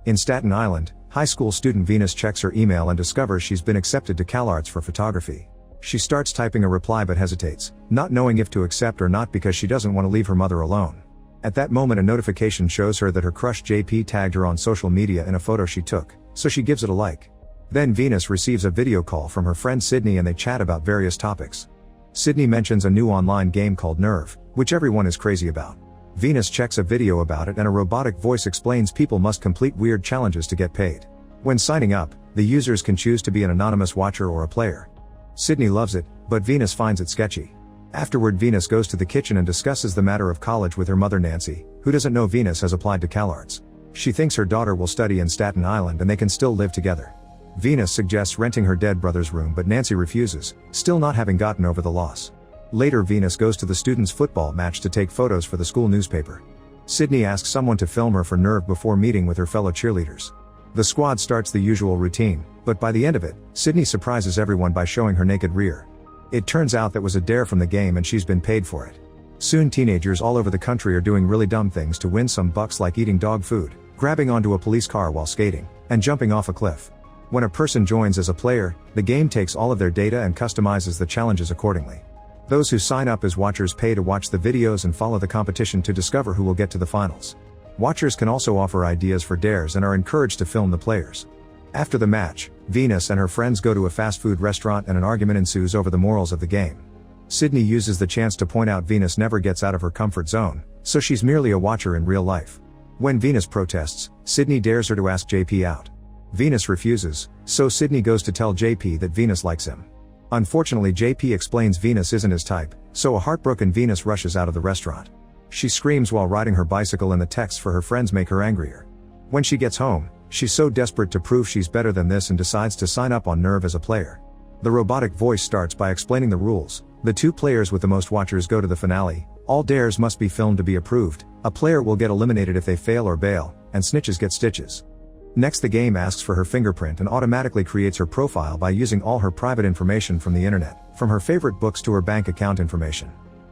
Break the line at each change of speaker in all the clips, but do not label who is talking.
In Staten Island, high school student Venus checks her email and discovers she's been accepted to CalArts for photography. She starts typing a reply but hesitates, not knowing if to accept or not because she doesn't want to leave her mother alone. At that moment a notification shows her that her crush JP tagged her on social media in a photo she took, so she gives it a like. Then Venus receives a video call from her friend Sydney and they chat about various topics. Sydney mentions a new online game called Nerve, which everyone is crazy about. Venus checks a video about it and a robotic voice explains people must complete weird challenges to get paid. When signing up, the users can choose to be an anonymous watcher or a player. Sydney loves it, but Venus finds it sketchy. Afterward Venus goes to the kitchen and discusses the matter of college with her mother Nancy, who doesn't know Venus has applied to CalArts. She thinks her daughter will study in Staten Island and they can still live together. Venus suggests renting her dead brother's room but Nancy refuses, still not having gotten over the loss. Later Venus goes to the students' football match to take photos for the school newspaper. Sydney asks someone to film her for Nerve before meeting with her fellow cheerleaders. The squad starts the usual routine, but by the end of it, Sydney surprises everyone by showing her naked rear. It turns out that was a dare from the game and she's been paid for it. Soon teenagers all over the country are doing really dumb things to win some bucks like eating dog food, grabbing onto a police car while skating, and jumping off a cliff. When a person joins as a player, the game takes all of their data and customizes the challenges accordingly. Those who sign up as watchers pay to watch the videos and follow the competition to discover who will get to the finals. Watchers can also offer ideas for dares and are encouraged to film the players. After the match, Venus and her friends go to a fast food restaurant and an argument ensues over the morals of the game. Sydney uses the chance to point out Venus never gets out of her comfort zone, so she's merely a watcher in real life. When Venus protests, Sydney dares her to ask JP out. Venus refuses, so Sydney goes to tell JP that Venus likes him. Unfortunately JP explains Venus isn't his type, so a heartbroken Venus rushes out of the restaurant. She screams while riding her bicycle and the texts for her friends make her angrier. When she gets home, she's so desperate to prove she's better than this and decides to sign up on Nerve as a player. The robotic voice starts by explaining the rules. The two players with the most watchers go to the finale. All dares must be filmed to be approved. A player will get eliminated if they fail or bail, and snitches get stitches. Next the game asks for her fingerprint and automatically creates her profile by using all her private information from the internet, from her favorite books to her bank account information.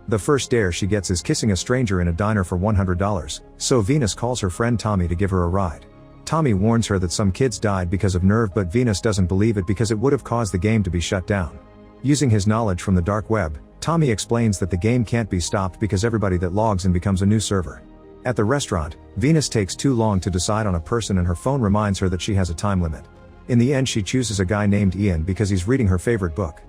The first dare she gets is kissing a stranger in a diner for $100, so Venus calls her friend Tommy to give her a ride. Tommy warns her that some kids died because of Nerve but Venus doesn't believe it because it would have caused the game to be shut down. Using his knowledge from the dark web, Tommy explains that the game can't be stopped because everybody that logs in becomes a new server. At the restaurant, Venus takes too long to decide on a person and her phone reminds her that she has a time limit. In the end she chooses a guy named Ian because he's reading her favorite book.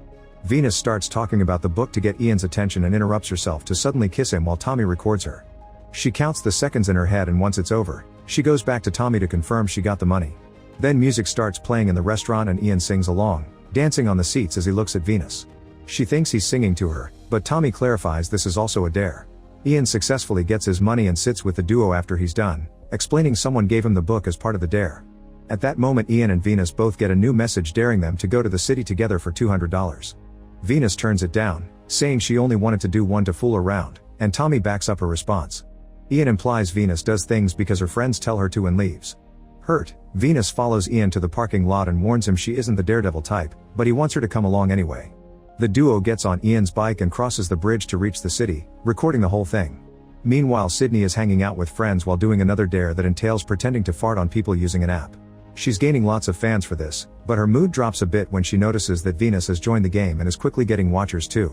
Venus starts talking about the book to get Ian's attention and interrupts herself to suddenly kiss him while Tommy records her. She counts the seconds in her head and once it's over, she goes back to Tommy to confirm she got the money. Then music starts playing in the restaurant and Ian sings along, dancing on the seats as he looks at Venus. She thinks he's singing to her, but Tommy clarifies this is also a dare. Ian successfully gets his money and sits with the duo after he's done, explaining someone gave him the book as part of the dare. At that moment Ian and Venus both get a new message daring them to go to the city together for $200. Venus turns it down, saying she only wanted to do one to fool around, and Tommy backs up her response. Ian implies Venus does things because her friends tell her to and leaves. Hurt, Venus follows Ian to the parking lot and warns him she isn't the daredevil type, but he wants her to come along anyway. The duo gets on Ian's bike and crosses the bridge to reach the city, recording the whole thing. Meanwhile Sydney is hanging out with friends while doing another dare that entails pretending to fart on people using an app. She's gaining lots of fans for this, but her mood drops a bit when she notices that Venus has joined the game and is quickly getting watchers too.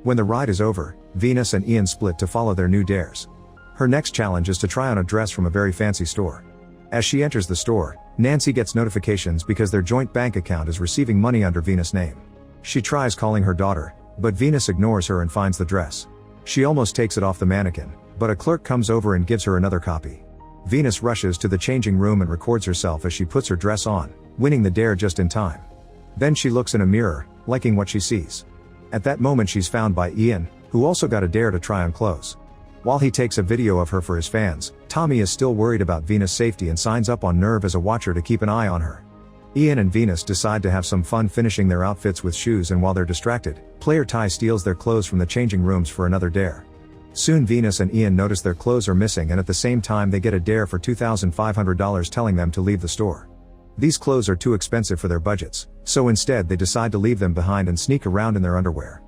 When the ride is over, Venus and Ian split to follow their new dares. Her next challenge is to try on a dress from a very fancy store. As she enters the store, Nancy gets notifications because their joint bank account is receiving money under Venus' name. She tries calling her daughter, but Venus ignores her and finds the dress. She almost takes it off the mannequin, but a clerk comes over and gives her another copy. Venus rushes to the changing room and records herself as she puts her dress on, winning the dare just in time. Then she looks in a mirror, liking what she sees. At that moment she's found by Ian, who also got a dare to try on clothes. While he takes a video of her for his fans, Tommy is still worried about Venus' safety and signs up on Nerve as a watcher to keep an eye on her. Ian and Venus decide to have some fun finishing their outfits with shoes, and while they're distracted, player Ty steals their clothes from the changing rooms for another dare. Soon Venus and Ian notice their clothes are missing and at the same time they get a dare for $2,500 telling them to leave the store. These clothes are too expensive for their budgets, so instead they decide to leave them behind and sneak around in their underwear.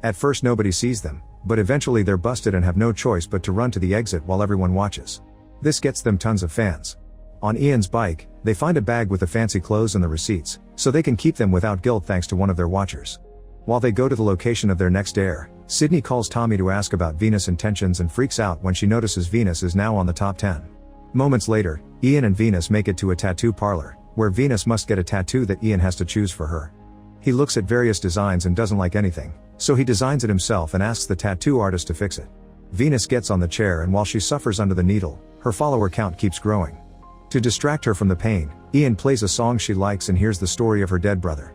At first nobody sees them, but eventually they're busted and have no choice but to run to the exit while everyone watches. This gets them tons of fans. On Ian's bike, they find a bag with the fancy clothes and the receipts, so they can keep them without guilt thanks to one of their watchers. While they go to the location of their next dare, Sydney calls Tommy to ask about Venus' intentions and freaks out when she notices Venus is now on the top 10. Moments later, Ian and Venus make it to a tattoo parlor, where Venus must get a tattoo that Ian has to choose for her. He looks at various designs and doesn't like anything, so he designs it himself and asks the tattoo artist to fix it. Venus gets on the chair, and while she suffers under the needle, her follower count keeps growing. To distract her from the pain, Ian plays a song she likes and hears the story of her dead brother.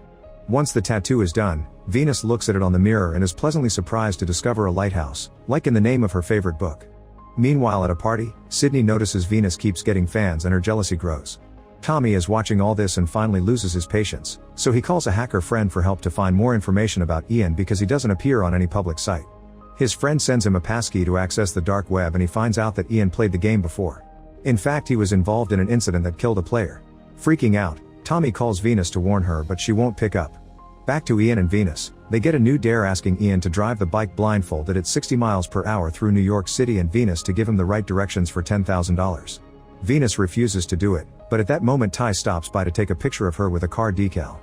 Once the tattoo is done, Venus looks at it on the mirror and is pleasantly surprised to discover a lighthouse, like in the name of her favorite book. Meanwhile, at a party, Sydney notices Venus keeps getting fans and her jealousy grows. Tommy is watching all this and finally loses his patience, so he calls a hacker friend for help to find more information about Ian because he doesn't appear on any public site. His friend sends him a passkey to access the dark web, and he finds out that Ian played the game before. In fact, he was involved in an incident that killed a player. Freaking out, Tommy calls Venus to warn her, but she won't pick up. Back to Ian and Venus, they get a new dare asking Ian to drive the bike blindfolded at 60 miles per hour through New York City and Venus to give him the right directions for $10,000. Venus refuses to do it, but at that moment Ty stops by to take a picture of her with a car decal.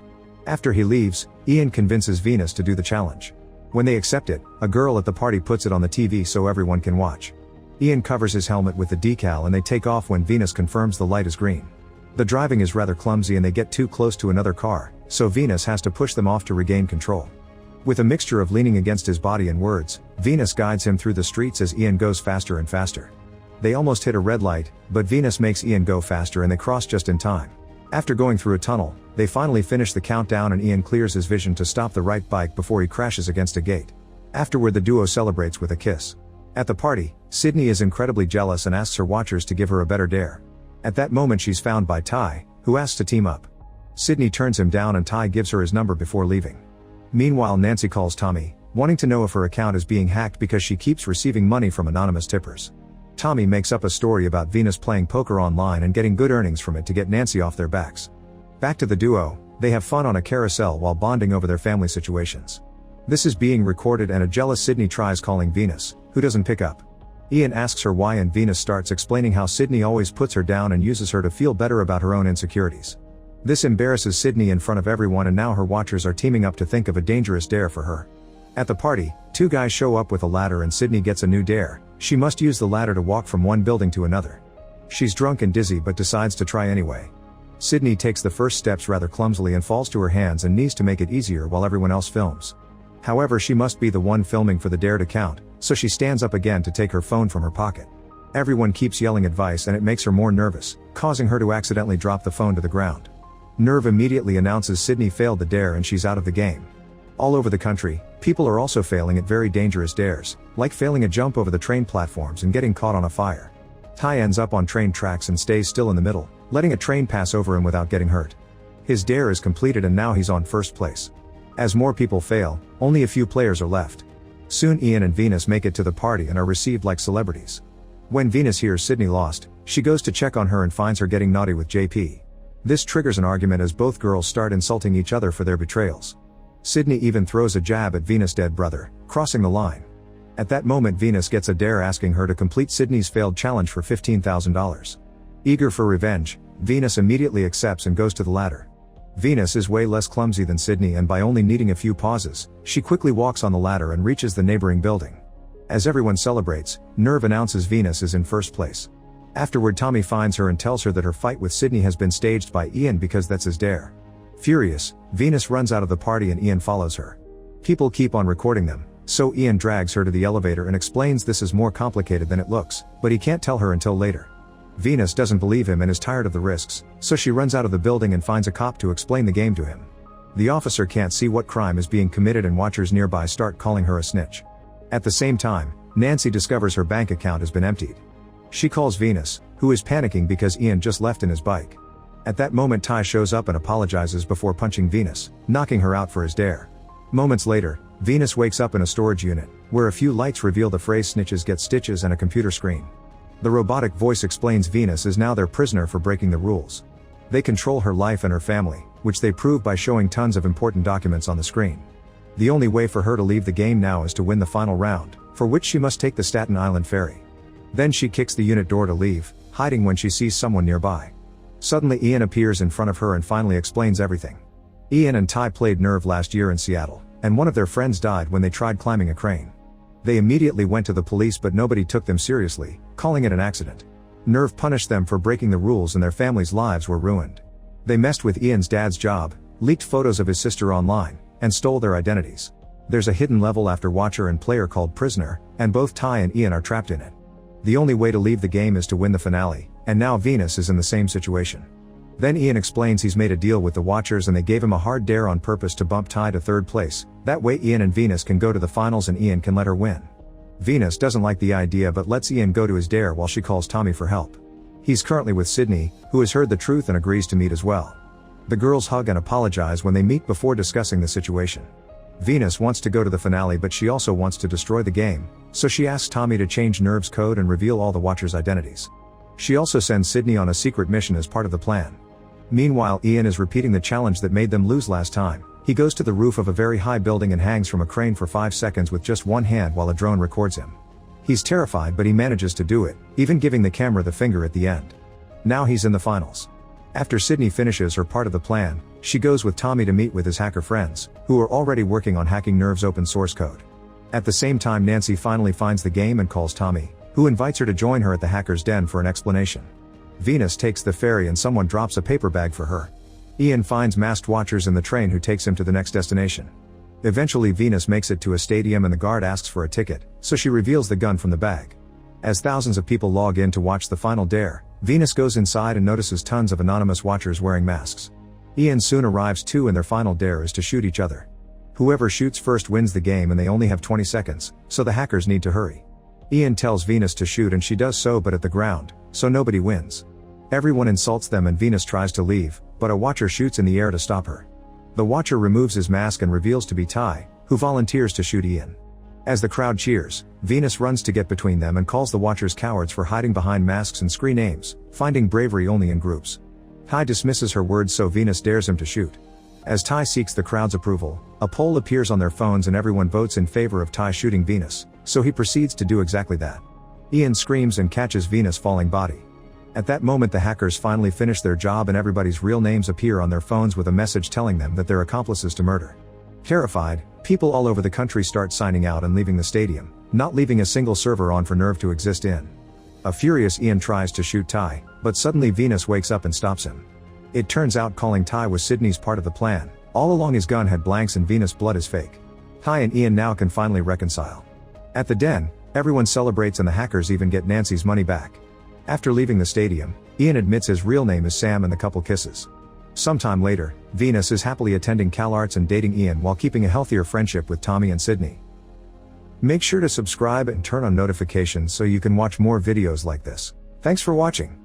After he leaves, Ian convinces Venus to do the challenge. When they accept it, a girl at the party puts it on the TV so everyone can watch. Ian covers his helmet with the decal and they take off when Venus confirms the light is green. The driving is rather clumsy and they get too close to another car, so Venus has to push them off to regain control. With a mixture of leaning against his body and words, Venus guides him through the streets as Ian goes faster and faster. They almost hit a red light, but Venus makes Ian go faster and they cross just in time. After going through a tunnel, they finally finish the countdown and Ian clears his vision to stop the right bike before he crashes against a gate. Afterward, the duo celebrates with a kiss. At the party, Sydney is incredibly jealous and asks her watchers to give her a better dare. At that moment she's found by Ty, who asks to team up. Sydney turns him down and Ty gives her his number before leaving. Meanwhile, Nancy calls Tommy, wanting to know if her account is being hacked because she keeps receiving money from anonymous tippers. Tommy makes up a story about Venus playing poker online and getting good earnings from it to get Nancy off their backs. Back to the duo, they have fun on a carousel while bonding over their family situations. This is being recorded and a jealous Sydney tries calling Venus, who doesn't pick up. Ian asks her why and Venus starts explaining how Sydney always puts her down and uses her to feel better about her own insecurities. This embarrasses Sydney in front of everyone and now her watchers are teaming up to think of a dangerous dare for her. At the party, two guys show up with a ladder and Sydney gets a new dare. She must use the ladder to walk from one building to another. She's drunk and dizzy but decides to try anyway. Sydney takes the first steps rather clumsily and falls to her hands and knees to make it easier while everyone else films. However, she must be the one filming for the dare to count, so she stands up again to take her phone from her pocket. Everyone keeps yelling advice and it makes her more nervous, causing her to accidentally drop the phone to the ground. Nerve immediately announces Sydney failed the dare and she's out of the game. All over the country, people are also failing at very dangerous dares, like failing a jump over the train platforms and getting caught on a fire. Ty ends up on train tracks and stays still in the middle, letting a train pass over him without getting hurt. His dare is completed and now he's on first place. As more people fail, only a few players are left. Soon Ian and Venus make it to the party and are received like celebrities. When Venus hears Sydney lost, she goes to check on her and finds her getting naughty with JP. This triggers an argument as both girls start insulting each other for their betrayals. Sydney even throws a jab at Venus' dead brother, crossing the line. At that moment Venus gets a dare asking her to complete Sydney's failed challenge for $15,000. Eager for revenge, Venus immediately accepts and goes to the ladder. Venus is way less clumsy than Sydney and by only needing a few pauses, she quickly walks on the ladder and reaches the neighboring building. As everyone celebrates, Nerve announces Venus is in first place. Afterward, Tommy finds her and tells her that her fight with Sydney has been staged by Ian because that's his dare. Furious, Venus runs out of the party and Ian follows her. People keep on recording them, so Ian drags her to the elevator and explains this is more complicated than it looks, but he can't tell her until later. Venus doesn't believe him and is tired of the risks, so she runs out of the building and finds a cop to explain the game to him. The officer can't see what crime is being committed and watchers nearby start calling her a snitch. At the same time, Nancy discovers her bank account has been emptied. She calls Venus, who is panicking because Ian just left in his bike. At that moment Ty shows up and apologizes before punching Venus, knocking her out for his dare. Moments later, Venus wakes up in a storage unit, where a few lights reveal the phrase snitches get stitches and a computer screen. The robotic voice explains Venus is now their prisoner for breaking the rules. They control her life and her family, which they prove by showing tons of important documents on the screen. The only way for her to leave the game now is to win the final round, for which she must take the Staten Island ferry. Then she kicks the unit door to leave, hiding when she sees someone nearby. Suddenly Ian appears in front of her and finally explains everything. Ian and Ty played Nerve last year in Seattle, and one of their friends died when they tried climbing a crane. They immediately went to the police but nobody took them seriously, calling it an accident. Nerve punished them for breaking the rules and their families' lives were ruined. They messed with Ian's dad's job, leaked photos of his sister online, and stole their identities. There's a hidden level after Watcher and Player called Prisoner, and both Ty and Ian are trapped in it. The only way to leave the game is to win the finale, and now Venus is in the same situation. Then Ian explains he's made a deal with the Watchers and they gave him a hard dare on purpose to bump Ty to third place, that way Ian and Venus can go to the finals and Ian can let her win. Venus doesn't like the idea but lets Ian go to his dare while she calls Tommy for help. He's currently with Sydney, who has heard the truth and agrees to meet as well. The girls hug and apologize when they meet before discussing the situation. Venus wants to go to the finale but she also wants to destroy the game, so she asks Tommy to change Nerve's code and reveal all the Watchers' identities. She also sends Sydney on a secret mission as part of the plan. Meanwhile, Ian is repeating the challenge that made them lose last time. He goes to the roof of a very high building and hangs from a crane for 5 seconds with just one hand while a drone records him. He's terrified but he manages to do it, even giving the camera the finger at the end. Now he's in the finals. After Sydney finishes her part of the plan, she goes with Tommy to meet with his hacker friends, who are already working on hacking Nerve's open source code. At the same time, Nancy finally finds the game and calls Tommy, who invites her to join her at the hacker's den for an explanation. Venus takes the ferry and someone drops a paper bag for her. Ian finds masked Watchers in the train who takes him to the next destination. Eventually Venus makes it to a stadium and the guard asks for a ticket, so she reveals the gun from the bag. As thousands of people log in to watch the final dare, Venus goes inside and notices tons of anonymous Watchers wearing masks. Ian soon arrives too and their final dare is to shoot each other. Whoever shoots first wins the game and they only have 20 seconds, so the hackers need to hurry. Ian tells Venus to shoot and she does so but at the ground, so nobody wins. Everyone insults them and Venus tries to leave, but a Watcher shoots in the air to stop her. The Watcher removes his mask and reveals to be Ty, who volunteers to shoot Ian. As the crowd cheers, Venus runs to get between them and calls the Watchers cowards for hiding behind masks and screen names, finding bravery only in groups. Ty dismisses her words so Venus dares him to shoot. As Ty seeks the crowd's approval, a poll appears on their phones and everyone votes in favor of Ty shooting Venus, so he proceeds to do exactly that. Ian screams and catches Venus' falling body. At that moment the hackers finally finish their job and everybody's real names appear on their phones with a message telling them that they're accomplices to murder. Terrified, people all over the country start signing out and leaving the stadium, not leaving a single server on for Nerve to exist in. A furious Ian tries to shoot Ty, but suddenly Venus wakes up and stops him. It turns out calling Ty was Sydney's part of the plan. All along his gun had blanks and Venus' blood is fake. Ty and Ian now can finally reconcile. At the den, everyone celebrates and the hackers even get Nancy's money back. After leaving the stadium, Ian admits his real name is Sam and the couple kisses. Sometime later, Venus is happily attending CalArts and dating Ian while keeping a healthier friendship with Tommy and Sydney. Make sure to subscribe and turn on notifications so you can watch more videos like this. Thanks for watching.